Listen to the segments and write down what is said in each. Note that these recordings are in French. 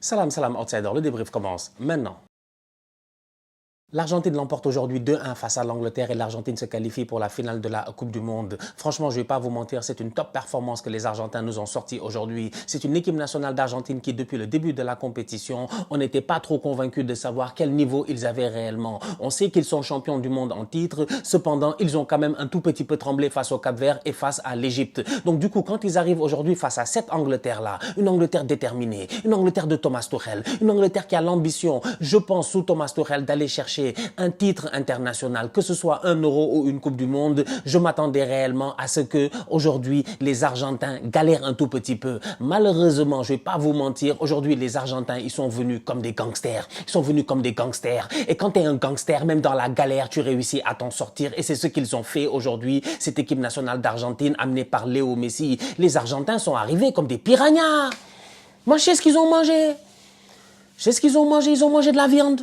Salam, salam, outsider, le débrief commence maintenant. L'Argentine l'emporte aujourd'hui 2-1 face à l'Angleterre et l'Argentine se qualifie pour la finale de la Coupe du Monde. Franchement, je ne vais pas vous mentir, c'est une top performance que les Argentins nous ont sorti aujourd'hui. C'est une équipe nationale d'Argentine qui, depuis le début de la compétition, on n'était pas trop convaincus de savoir quel niveau ils avaient réellement. On sait qu'ils sont champions du monde en titre, cependant, ils ont quand même un tout petit peu tremblé face au Cap-Vert et face à l'Égypte. Donc du coup, quand ils arrivent aujourd'hui face à cette Angleterre-là, une Angleterre déterminée, une Angleterre de Thomas Tuchel, une Angleterre qui a l'ambition, je pense, sous Thomas Tuchel, d'aller chercher un titre international, que ce soit un Euro ou une Coupe du Monde, je m'attendais réellement à ce que aujourd'hui les Argentins galèrent un tout petit peu. Malheureusement, je vais pas vous mentir, aujourd'hui les Argentins, ils sont venus comme des gangsters. Ils sont venus comme des gangsters. Et quand tu es un gangster, même dans la galère, tu réussis à t'en sortir. Et c'est ce qu'ils ont fait aujourd'hui, cette équipe nationale d'Argentine amenée par Léo Messi. Les Argentins sont arrivés comme des piranhas. Moi, je sais ce qu'ils ont mangé. Je sais ce qu'ils ont mangé. Ils ont mangé de la viande.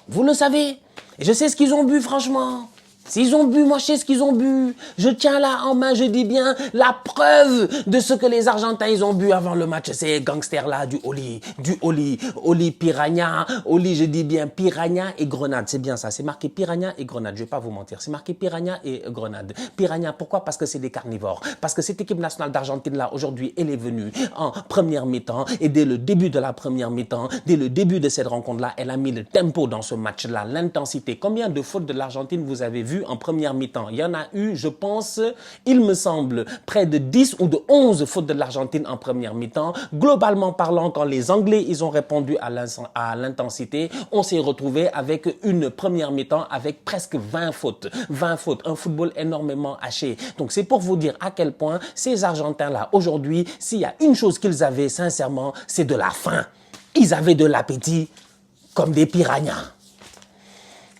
Vous le savez. Et je sais ce qu'ils ont bu, franchement. S'ils ont bu, moi je sais ce qu'ils ont bu. Je tiens là en main, je dis bien, la preuve de ce que les Argentins ils ont bu avant le match. Ces gangsters-là, du Oli Piranha, Oli, je dis bien Piranha et Grenade. C'est bien ça, c'est marqué Piranha et Grenade, je vais pas vous mentir. C'est marqué Piranha et Grenade. Piranha, pourquoi? Parce que c'est des carnivores. Parce que cette équipe nationale d'Argentine-là, aujourd'hui, elle est venue en première mi-temps. Et dès le début de la première mi-temps, dès le début de cette rencontre-là, elle a mis le tempo dans ce match-là, l'intensité. Combien de fautes de l'Argentine vous avez vu en première mi-temps? Il y en a eu, je pense, il me semble, près de 10 ou de 11 fautes de l'Argentine en première mi-temps. Globalement parlant, quand les Anglais ils ont répondu à l'intensité, on s'est retrouvé avec une première mi-temps avec presque 20 fautes. 20 fautes, un football énormément haché. Donc c'est pour vous dire à quel point ces Argentins-là, aujourd'hui, s'il y a une chose qu'ils avaient sincèrement, c'est de la faim. Ils avaient de l'appétit comme des piranhas.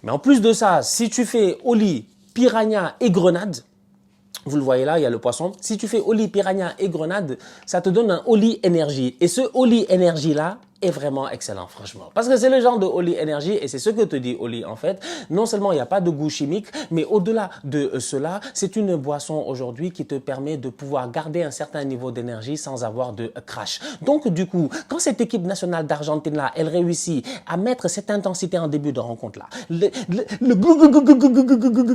Mais en plus de ça, si tu fais Oli, Piranha et Grenade, vous le voyez là, il y a le poisson. Si tu fais Oli, Piranha et Grenade, ça te donne un Oli énergie. Et ce Oli énergie là est vraiment excellent, franchement. Parce que c'est le genre de Oli énergie et c'est ce que te dit Oli en fait. Non seulement il n'y a pas de goût chimique, mais au-delà de cela, c'est une boisson aujourd'hui qui te permet de pouvoir garder un certain niveau d'énergie sans avoir de crash. Donc du coup, quand cette équipe nationale d'Argentine là, elle réussit à mettre cette intensité en début de rencontre là, le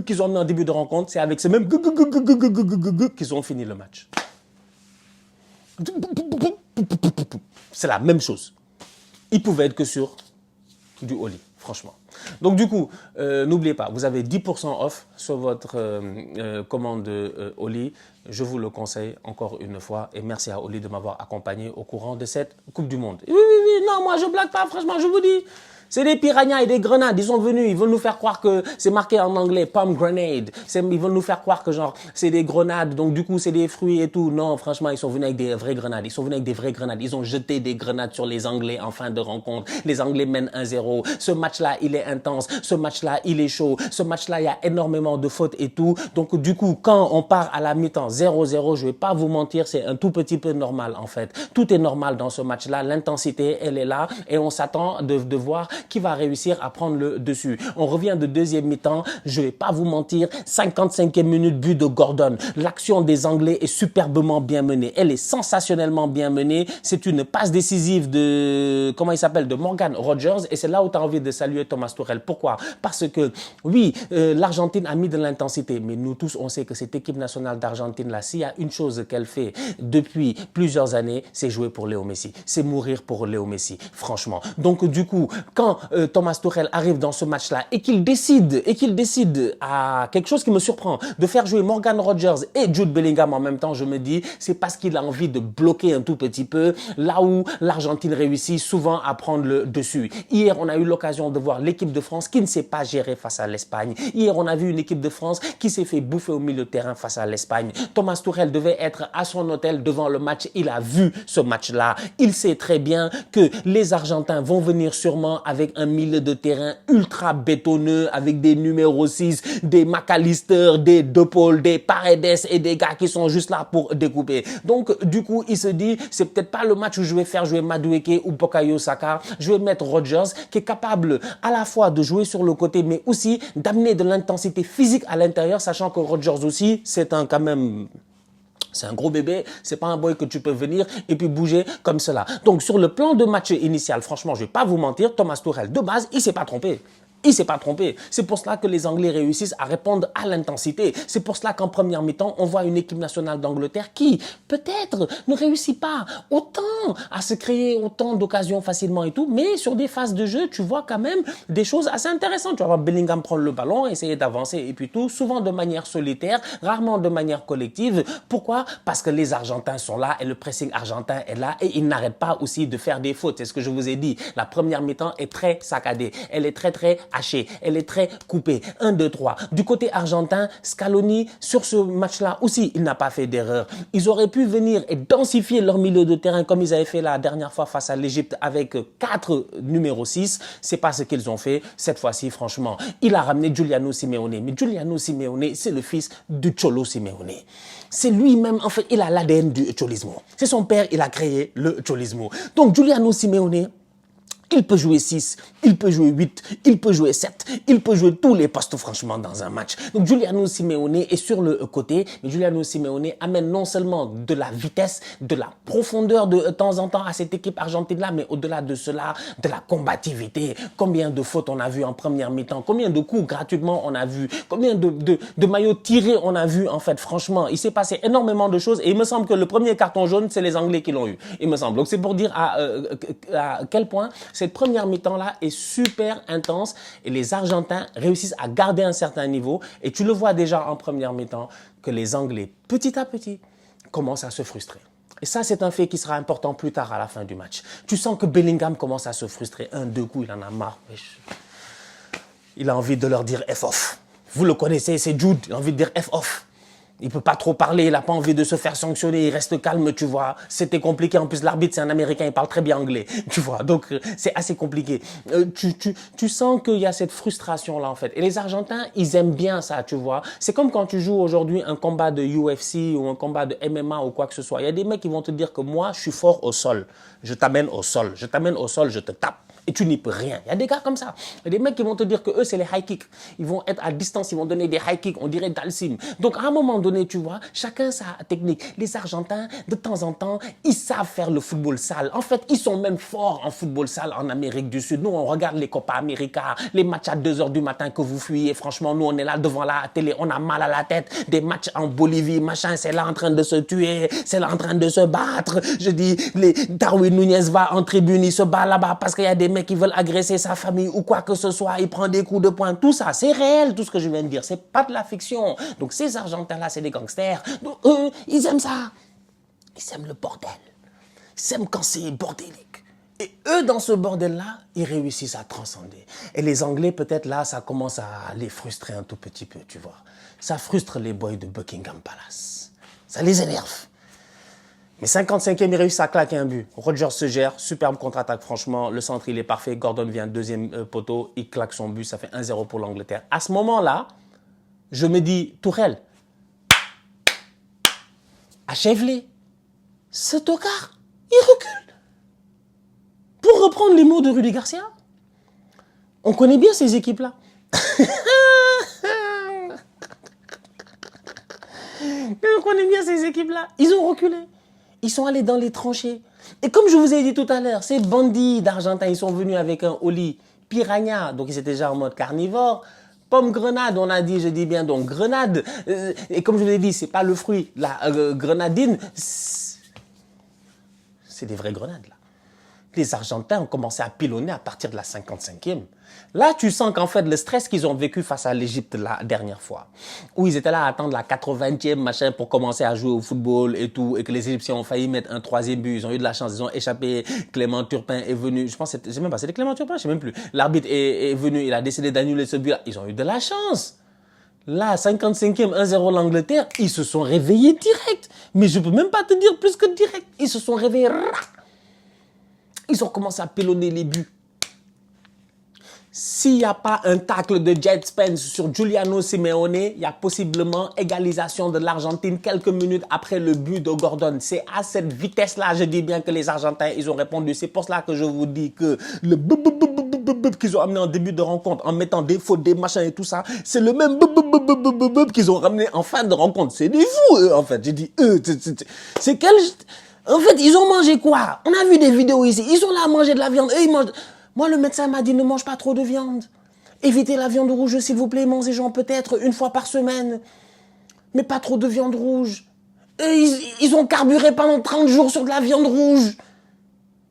qu'ils ont mis en début de rencontre, c'est avec ce même qu'ils ont fini le match. C'est la même chose. Il pouvait être que sur du Oli, franchement. Donc du coup, n'oubliez pas, vous avez 10% off sur votre commande Oli. Je vous le conseille encore une fois et merci à Oli de m'avoir accompagné au courant de cette Coupe du Monde. Oui, oui, oui, non, moi je blague pas, franchement, je vous dis. C'est des piranhas et des grenades. Ils sont venus, ils veulent nous faire croire que c'est marqué en anglais, pomegranate. Ils veulent nous faire croire que genre, c'est des grenades, donc du coup, c'est des fruits et tout. Non, franchement, ils sont venus avec des vraies grenades. Ils sont venus avec des vraies grenades. Ils ont jeté des grenades sur les Anglais en fin de rencontre. Les Anglais mènent 1-0. Ce match-là, il est intense. Ce match-là, il est chaud. Ce match-là, il y a énormément de fautes et tout. Donc, du coup, quand on part à la mi-temps 0-0, je vais pas vous mentir, c'est un tout petit peu normal, en fait. Tout est normal dans ce match-là. L'intensité, elle est là et on s'attend de voir qui va réussir à prendre le dessus. On revient de deuxième mi-temps, je vais pas vous mentir, 55e minute, but de Gordon. L'action des Anglais est superbement bien menée. Elle est sensationnellement bien menée. C'est une passe décisive de, comment il s'appelle, de Morgan Rogers et c'est là où tu as envie de saluer Thomas Tuchel. Pourquoi? Parce que, oui, l'Argentine a mis de l'intensité, mais nous tous, on sait que cette équipe nationale d'Argentine là, s'il y a une chose qu'elle fait depuis plusieurs années, c'est jouer pour Léo Messi. C'est mourir pour Léo Messi, franchement. Donc, du coup, quand Thomas Tuchel arrive dans ce match-là et qu'il décide à quelque chose qui me surprend, de faire jouer Morgan Rogers et Jude Bellingham en même temps, je me dis, c'est parce qu'il a envie de bloquer un tout petit peu là où l'Argentine réussit souvent à prendre le dessus. Hier, on a eu l'occasion de voir l'équipe de France qui ne s'est pas gérée face à l'Espagne. Hier, on a vu une équipe de France qui s'est fait bouffer au milieu de terrain face à l'Espagne. Thomas Tuchel devait être à son hôtel devant le match. Il a vu ce match-là. Il sait très bien que les Argentins vont venir sûrement avec un milieu de terrain ultra bétonneux avec des numéros 6, des McAllister, des De Paul, des Paredes et des gars qui sont juste là pour découper. Donc, du coup, il se dit, c'est peut-être pas le match où je vais faire jouer Madueke ou Bukayo Saka. Je vais mettre Rogers qui est capable à la fois de jouer sur le côté mais aussi d'amener de l'intensité physique à l'intérieur, sachant que Rogers aussi, c'est un quand même C'est un gros bébé, c'est pas un boy que tu peux venir et puis bouger comme cela. Donc sur le plan de match initial, franchement, je vais pas vous mentir, Thomas Tuchel, de base, il s'est pas trompé. Il s'est pas trompé. C'est pour cela que les Anglais réussissent à répondre à l'intensité. C'est pour cela qu'en première mi-temps, on voit une équipe nationale d'Angleterre qui, peut-être, ne réussit pas autant à se créer autant d'occasions facilement et tout, mais sur des phases de jeu, tu vois quand même des choses assez intéressantes. Tu vas voir Bellingham prendre le ballon, essayer d'avancer et puis tout, souvent de manière solitaire, rarement de manière collective. Pourquoi? Parce que les Argentins sont là et le pressing argentin est là et ils n'arrêtent pas aussi de faire des fautes. C'est ce que je vous ai dit. La première mi-temps est très saccadée. Elle est très hachée. Elle est très coupée. 1, 2, 3. Du côté argentin, Scaloni, sur ce match-là aussi, il n'a pas fait d'erreur. Ils auraient pu venir et densifier leur milieu de terrain comme ils avaient fait la dernière fois face à l'Égypte avec 4 numéro 6. C'est pas ce qu'ils ont fait. Cette fois-ci, franchement, il a ramené Giuliano Simeone. Mais Giuliano Simeone, c'est le fils du Cholo Simeone. C'est lui-même, en fait, il a l'ADN du cholismo. C'est son père, il a créé le cholismo. Donc, Giuliano Simeone, il peut jouer 6, il peut jouer 8, il peut jouer 7, il peut jouer tous les postes franchement dans un match. Donc Giuliano Simeone est sur le côté, mais Giuliano Simeone amène non seulement de la vitesse, de la profondeur de temps en temps à cette équipe argentine-là, mais au-delà de cela, de la combativité. Combien de fautes on a vu en première mi-temps, combien de coups gratuitement on a vu, combien de maillots tirés on a vu en fait. Franchement, il s'est passé énormément de choses et il me semble que le premier carton jaune, c'est les Anglais qui l'ont eu. Il me semble. Donc c'est pour dire à quel point cette première mi-temps-là est super intense et les Argentins réussissent à garder un certain niveau. Et tu le vois déjà en première mi-temps que les Anglais, petit à petit, commencent à se frustrer. Et ça, c'est un fait qui sera important plus tard à la fin du match. Tu sens que Bellingham commence à se frustrer. 1, 2 coups, il en a marre. Il a envie de leur dire F off. Vous le connaissez, c'est Jude. Il a envie de dire F off. Il peut pas trop parler, il n'a pas envie de se faire sanctionner, il reste calme, tu vois. C'était compliqué. En plus, l'arbitre, c'est un Américain, il parle très bien anglais, tu vois. Donc, c'est assez compliqué. Tu sens qu'il y a cette frustration-là, en fait. Et les Argentins, ils aiment bien ça, tu vois. C'est comme quand tu joues aujourd'hui un combat de UFC ou un combat de MMA ou quoi que ce soit. Il y a des mecs qui vont te dire que moi, je suis fort au sol. Je t'amène au sol. Je t'amène au sol, je te tape. Et tu n'y peux rien. Il y a des gars comme ça. Il y a des mecs qui vont te dire que eux, c'est les high kicks. Ils vont être à distance, ils vont donner des high kicks, on dirait Dalsim. Donc, à un moment donné, tu vois, chacun sa technique. Les Argentins, de temps en temps, ils savent faire le football sale. En fait, ils sont même forts en football sale en Amérique du Sud. Nous, on regarde les Copa América, les matchs à 2 h du matin que vous fuyez. Franchement, nous, on est là devant la télé, on a mal à la tête. Des matchs en Bolivie, machin, c'est là en train de se tuer, c'est là en train de se battre. Je dis, Darwin Núñez va en tribune, il se bat là-bas parce qu'il y a des mecs qui veulent agresser sa famille ou quoi que ce soit, il prend des coups de poing, tout ça, c'est réel, tout ce que je viens de dire, c'est pas de la fiction. Donc ces Argentins-là, c'est des gangsters. Donc eux, ils aiment ça. Ils aiment le bordel. Ils aiment quand c'est bordélique. Et eux, dans ce bordel-là, ils réussissent à transcender. Et les Anglais, peut-être là, ça commence à les frustrer un tout petit peu, tu vois. Ça frustre les boys de Buckingham Palace. Ça les énerve. Mais 55e, il réussit à claquer un but. Rodgers se gère, superbe contre-attaque, franchement. Le centre, il est parfait. Gordon vient deuxième poteau, il claque son but, ça fait 1-0 pour l'Angleterre. À ce moment-là, je me dis, Tuchel, achève-les. Ce tocard, il recule. Pour reprendre les mots de Rudy Garcia, on connaît bien ces équipes-là. On connaît bien ces équipes-là. Ils ont reculé. Ils sont allés dans les tranchées. Et comme je vous ai dit tout à l'heure, ces bandits d'Argentins, ils sont venus avec un Oli Piranha, donc ils étaient déjà en mode carnivore. Pomme grenade, on a dit, je dis bien donc grenade. Et comme je vous l'ai dit, c'est pas le fruit. La grenadine, c'est des vraies grenades là. Les Argentins ont commencé à pilonner à partir de la 55e. Là, tu sens qu'en fait, le stress qu'ils ont vécu face à l'Égypte la dernière fois, où ils étaient là à attendre la 80e machin pour commencer à jouer au football et tout, et que les Égyptiens ont failli mettre un 3e but, ils ont eu de la chance, ils ont échappé, Clément Turpin est venu, je pense, je sais même pas, c'était Clément Turpin, je sais même plus. L'arbitre est venu, il a décidé d'annuler ce but-là, ils ont eu de la chance. Là, 55e, 1-0 l'Angleterre, ils se sont réveillés direct. Mais je peux même pas te dire plus que direct. Ils se sont réveillés. Ils ont commencé à pilonner les buts. S'il n'y a pas un tacle de Jet Spence sur Giuliano Simeone, il y a possiblement égalisation de l'Argentine quelques minutes après le but de Gordon. C'est à cette vitesse-là, je dis bien que les Argentins, ils ont répondu. C'est pour cela que je vous dis que le qu'ils ont amené en début de rencontre, en mettant des fautes, des machins et tout ça, c'est le même qu'ils ont ramené en fin de rencontre. C'est des fous, eux, en fait. J'ai dit, eux, c'est quel... En fait, ils ont mangé quoi? On a vu des vidéos ici. Ils sont là à manger de la viande. Eux, ils mangent... Moi, le médecin m'a dit, ne mange pas trop de viande. Évitez la viande rouge, s'il vous plaît. Mangez-en peut-être une fois par semaine. Mais pas trop de viande rouge. Et ils ont carburé pendant 30 jours sur de la viande rouge.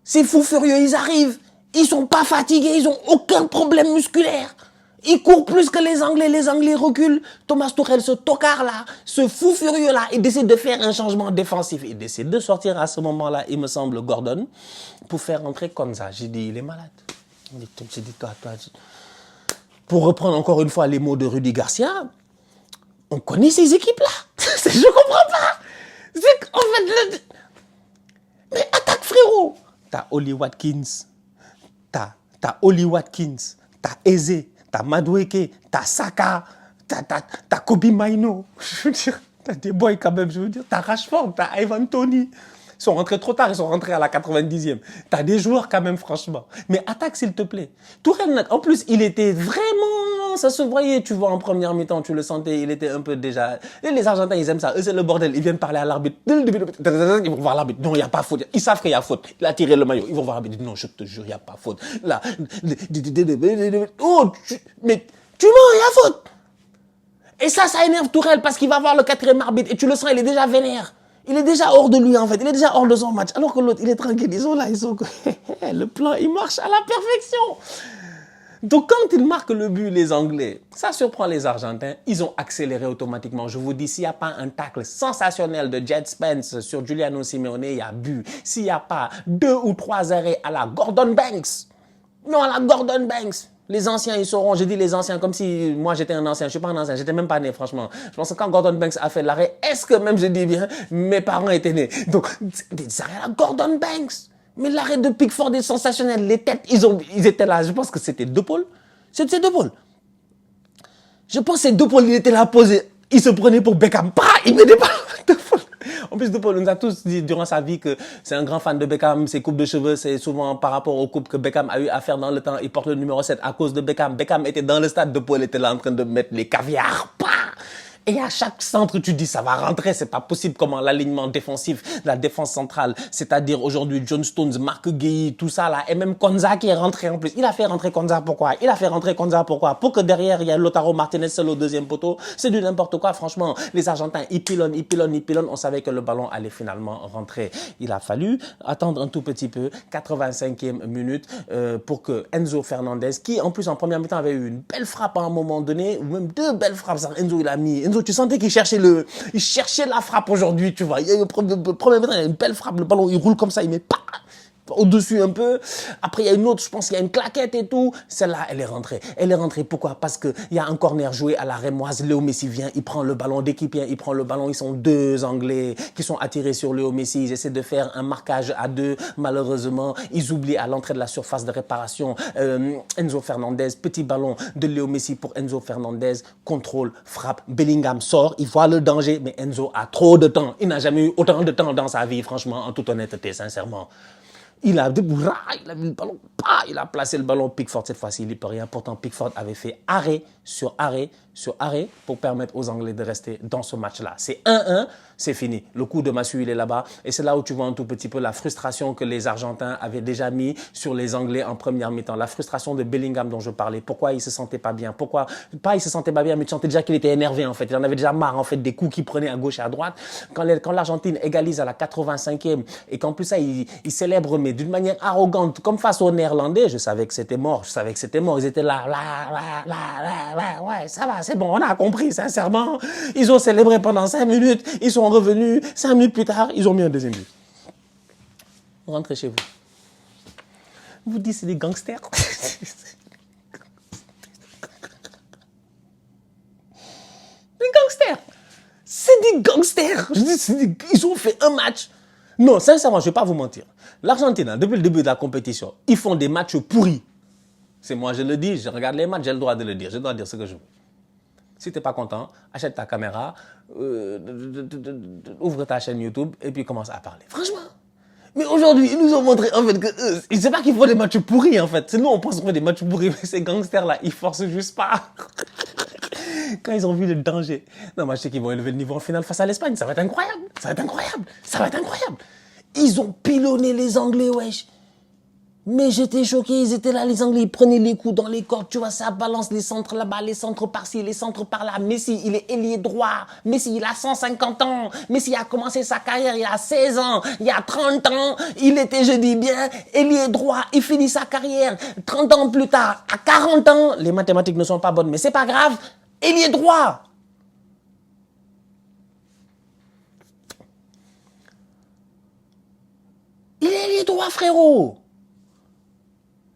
C'est fou furieux, ils arrivent. Ils sont pas fatigués, ils ont aucun problème musculaire. Ils courent plus que les Anglais reculent. Thomas Tuchel, ce tocard-là, ce fou furieux-là, il décide de faire un changement défensif. Il décide de sortir à ce moment-là, il me semble, Gordon, pour faire entrer Konza. J'ai dit, il est malade. J'ai dit, toi. Pour reprendre encore une fois les mots de Rudy Garcia, on connaît ces équipes-là. Je comprends pas. En fait, mais attaque, frérot. T'as Oli Watkins, t'as Oli Watkins, t'as Eze, t'as Madueke, t'as Saka, t'as Kobe Maino. Je veux dire, t'as des boys quand même, je veux dire. T'as Rashford, t'as Ivan Toney. Ils sont rentrés trop tard, ils sont rentrés à la 90e. T'as des joueurs quand même, franchement. Mais attaque, s'il te plaît. Tourelle, en plus, il était vraiment... Ça se voyait, tu vois, en première mi-temps, tu le sentais, il était un peu déjà... Les Argentins, ils aiment ça. Eux, c'est le bordel. Ils viennent parler à l'arbitre. Ils vont voir l'arbitre. Non, il n'y a pas faute. Ils savent qu'il y a faute. Il a tiré le maillot. Ils vont voir l'arbitre. Non, je te jure, il n'y a pas faute. Là... Oh, mais tu mens, il y a faute. Et ça énerve Tourelle parce qu'il va voir le quatrième arbitre. Et tu le sens, il est déjà vénère. Il est déjà hors de lui, en fait. Il est déjà hors de son match. Alors que l'autre, il est tranquille. Ils sont là, le plan, il marche à la perfection. Donc, quand ils marquent le but, les Anglais, ça surprend les Argentins. Ils ont accéléré automatiquement. Je vous dis, s'il n'y a pas un tacle sensationnel de Jed Spence sur Giuliano Simeone, il y a but. S'il n'y a pas 2 ou 3 arrêts à la Gordon Banks. Non, à la Gordon Banks. Les anciens, ils sauront. Je dis les anciens comme si moi j'étais un ancien. Je suis pas un ancien. J'étais même pas né, franchement. Je pense que quand Gordon Banks a fait l'arrêt, est-ce que même je dis bien, mes parents étaient nés. Donc, des arrêts à la Gordon Banks. Mais l'arrêt de Pickford est sensationnel. Les têtes, ils étaient là. Je pense que c'était De Paul. C'était De Paul. Je pense que c'est De Paul, il était là posé. Il se prenait pour Beckham. Il mettait pas De Paul. En plus, De Paul nous a tous dit durant sa vie que c'est un grand fan de Beckham. Ses coupes de cheveux, c'est souvent par rapport aux coupes que Beckham a eu à faire dans le temps. Il porte le numéro 7 à cause de Beckham. Beckham était dans le stade, De Paul était là en train de mettre les caviars. Et à chaque centre, tu dis, ça va rentrer, c'est pas possible comment l'alignement défensif, la défense centrale, c'est-à-dire aujourd'hui John Stones, Marc Guehi, tout ça là, et même Konza qui est rentré en plus. Il a fait rentrer Konza pourquoi? Pour que derrière, il y a Lautaro Martinez seul au deuxième poteau. C'est du n'importe quoi, franchement. Les Argentins, ils pilonnent. On savait que le ballon allait finalement rentrer. Il a fallu attendre un tout petit peu, 85e minute, pour que Enzo Fernandez, qui en plus en première mi-temps avait eu une belle frappe à un moment donné, ou même 2 belles frappes, Enzo il a mis... Enzo, tu sentais qu'il cherchait la frappe aujourd'hui, tu vois. Il y a eu le premier temps, il y a une belle frappe, le ballon, il roule comme ça, il met pas au-dessus un peu. Après, il y a une autre, je pense qu'il y a une claquette et tout. Celle-là, elle est rentrée. Pourquoi? Parce qu'il y a un corner joué à la rémoise. Léo Messi vient, il prend le ballon. Dès qu'il vient, il prend le ballon. Ils sont 2 Anglais qui sont attirés sur Léo Messi. Ils essaient de faire un marquage à 2. Malheureusement, ils oublient à l'entrée de la surface de réparation. Enzo Fernandez, petit ballon de Léo Messi pour Enzo Fernandez. Contrôle, frappe. Bellingham sort. Il voit le danger, mais Enzo a trop de temps. Il n'a jamais eu autant de temps dans sa vie, franchement, en toute honnêteté, sincèrement. Il a vu le ballon, il a placé le ballon. Pickford, cette fois-ci, il n'y peut rien. Pourtant, Pickford avait fait arrêt sur arrêt pour permettre aux Anglais de rester dans ce match-là. C'est 1-1, c'est fini. Le coup de massue, il est là-bas. Et c'est là où tu vois un tout petit peu la frustration que les Argentins avaient déjà mis sur les Anglais en première mi-temps. La frustration de Bellingham dont je parlais. Pourquoi il se sentait pas bien? Pas il se sentait pas bien, mais tu sentais déjà qu'il était énervé, en fait. Il en avait déjà marre, en fait, des coups qu'il prenait à gauche et à droite. Quand l'Argentine égalise à la 85e et qu'en plus ça, il célèbre, mais d'une manière arrogante, comme face aux Néerlandais, je savais que c'était mort. Ils étaient là, ouais, ça va, c'est bon, on a compris, sincèrement. Ils ont célébré pendant 5 minutes, ils sont revenus, 5 minutes plus tard, ils ont mis un deuxième but. Rentrez chez vous. Vous dites, c'est des gangsters. Des gangsters. C'est des gangsters. Je dis, ils ont fait un match. Non, sincèrement, je ne vais pas vous mentir. L'Argentine, depuis le début de la compétition, ils font des matchs pourris. C'est moi, je le dis, je regarde les matchs, j'ai le droit de le dire. Je dois dire ce que je veux. Si tu n'es pas content, achète ta caméra, ouvre ta chaîne YouTube et puis commence à parler. Franchement, Mais aujourd'hui, ils nous ont montré en fait que ils ne savent pas qu'ils font des matchs pourris en fait. C'est nous, on pense qu'on fait des matchs pourris, mais ces gangsters-là, ils forcent juste pas. Quand ils ont vu le danger. Non, moi je sais qu'ils vont élever le niveau en finale face à l'Espagne. Ça va être incroyable. Ça va être incroyable. Ça va être incroyable. Ils ont pilonné les Anglais, wesh. Mais j'étais choqué, ils étaient là, les Anglais, ils prenaient les coups dans les cordes, tu vois, ça balance les centres là-bas, les centres par-ci, les centres par-là. Messi, il est ailier droit. Messi, il a 150 ans. Messi a commencé sa carrière il y a 16 ans. Il y a 30 ans, il était, je dis bien, ailier droit. Il finit sa carrière 30 ans plus tard, à 40 ans. Les mathématiques ne sont pas bonnes, mais c'est pas grave. Ailier droit. Il est ailier droit, frérot.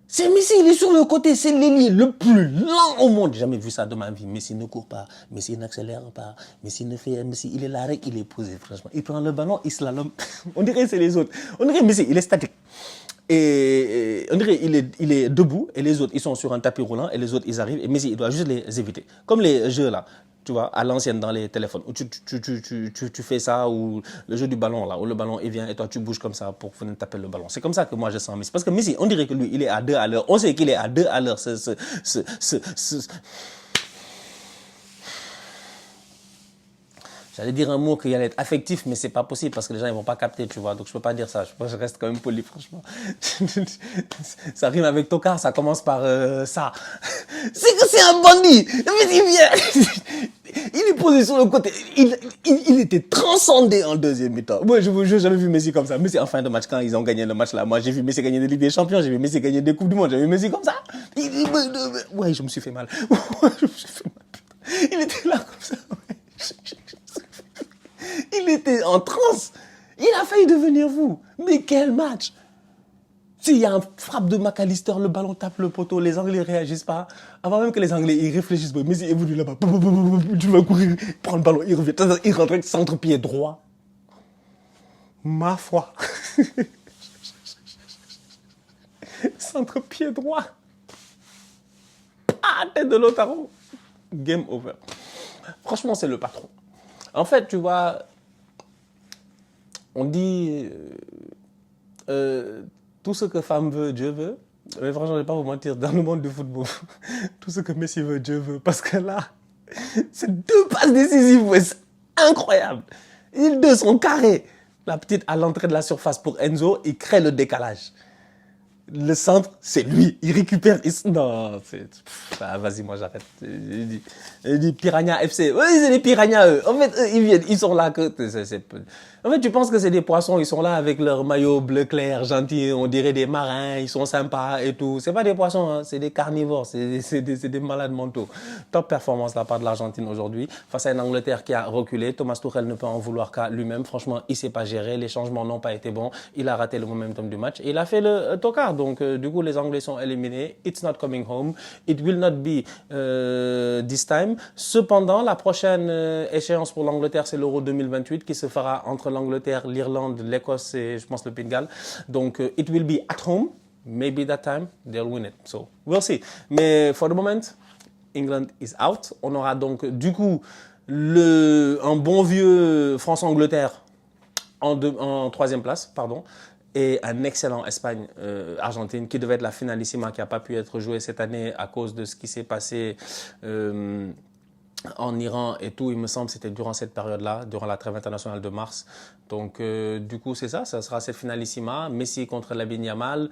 C'est Messi, il est sur le côté, c'est l'ailier le plus lent au monde. J'ai jamais vu ça de ma vie. Messi ne court pas, Messi n'accélère pas, Messi ne fait, Messi, il est là, il est posé, franchement. Il prend le ballon, il slalom. On dirait que c'est les autres. On dirait Messi, il est statique. Et on dirait il est debout et les autres, ils sont sur un tapis roulant et les autres, ils arrivent et Messi, il doit juste les éviter. Comme les jeux là, tu vois, à l'ancienne dans les téléphones, où tu fais ça, ou le jeu du ballon là, où le ballon il vient et toi tu bouges comme ça pour venir taper le ballon. C'est comme ça que moi je sens Messi. Parce que Messi, on dirait que lui, il est à 2 à l'heure. On sait qu'il est à 2 à l'heure. J'allais dire un mot qui allait être affectif, mais c'est pas possible parce que les gens ils vont pas capter, tu vois. Donc je peux pas dire ça. Je reste quand même poli, franchement. Ça rime avec tocard, ça commence par ça. C'est que c'est un bandit. Mais il vient. Il est posé sur le côté. Il était transcendé en deuxième mi-temps. Moi, je vous jure, j'avais vu Messi comme ça. Messi en fin de match, quand ils ont gagné le match là, moi j'ai vu Messi gagner des Ligues des Champions, j'ai vu Messi gagner des Coupes du Monde, j'ai vu Messi comme ça. Ouais, je me suis fait mal. Ouais, je me suis fait mal. Il était là comme ça. Ouais. Il était en transe. Il a failli devenir fou. Mais quel match! S'il y a une frappe de McAllister, le ballon tape le poteau, les Anglais ne réagissent pas. Avant même que les Anglais ils réfléchissent, mais il évolue là-bas. Tu vas courir, prendre le ballon, il revient. Il rentre avec centre-pied droit. Ma foi. Centre-pied droit. Ah, tête de Lautaro. Game over. Franchement, c'est le patron. En fait, tu vois, on dit tout ce que femme veut, Dieu veut. Mais franchement, je ne vais pas vous mentir, dans le monde du football, tout ce que Messi veut, Dieu veut. Parce que là, c'est 2 passes décisives, ouais, c'est incroyable. Les 2 sont carrés. La petite à l'entrée de la surface pour Enzo, il crée le décalage. Le centre, c'est lui. Il récupère. Non, c'est. Ah, vas-y, moi j'arrête. Il dit Piranha FC. Oui, c'est des piranhas, eux. En fait, eux, ils viennent, ils sont là que. En fait, tu penses que c'est des poissons, ils sont là avec leur maillot bleu clair, gentil, on dirait des marins, ils sont sympas et tout. C'est pas des poissons, hein, c'est des carnivores, c'est des malades mentaux. Top performance de la part de l'Argentine aujourd'hui. Face à une Angleterre qui a reculé. Thomas Tuchel ne peut en vouloir qu'à lui-même. Franchement, il s'est pas géré. Les changements n'ont pas été bons. Il a raté le momentum du match. Et il a fait le tocard. Donc, du coup, les Anglais sont éliminés. It's not coming home. It will not be this time. Cependant, la prochaine échéance pour l'Angleterre, c'est l'Euro 2028 qui se fera entre l'Angleterre, l'Irlande, l'Écosse et, je pense, le Pays de Galles. Donc, it will be at home. Maybe that time, they'll win it. So, we'll see. Mais for the moment, England is out. On aura donc, du coup, un bon vieux France-Angleterre en troisième place, pardon, et un excellent Espagne-Argentine qui devait être la finalissima, qui n'a pas pu être jouée cette année à cause de ce qui s'est passé en Iran et tout. Il me semble que c'était durant cette période-là, durant la trêve internationale de mars. Donc, du coup, c'est ça sera cette finalissima. Messi contre Lamine Yamal.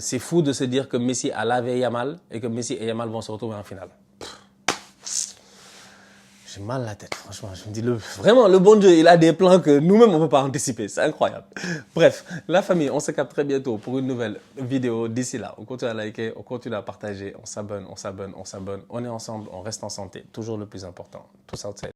C'est fou de se dire que Messi a lavé Yamal et que Messi et Yamal vont se retrouver en finale. J'ai mal à la tête, franchement. Je me dis, vraiment, le bon Dieu, il a des plans que nous-mêmes, on ne peut pas anticiper. C'est incroyable. Bref, la famille, on se capte très bientôt pour une nouvelle vidéo. D'ici là, on continue à liker, on continue à partager, on s'abonne. On est ensemble, on reste en santé. Toujours le plus important. Tous outside.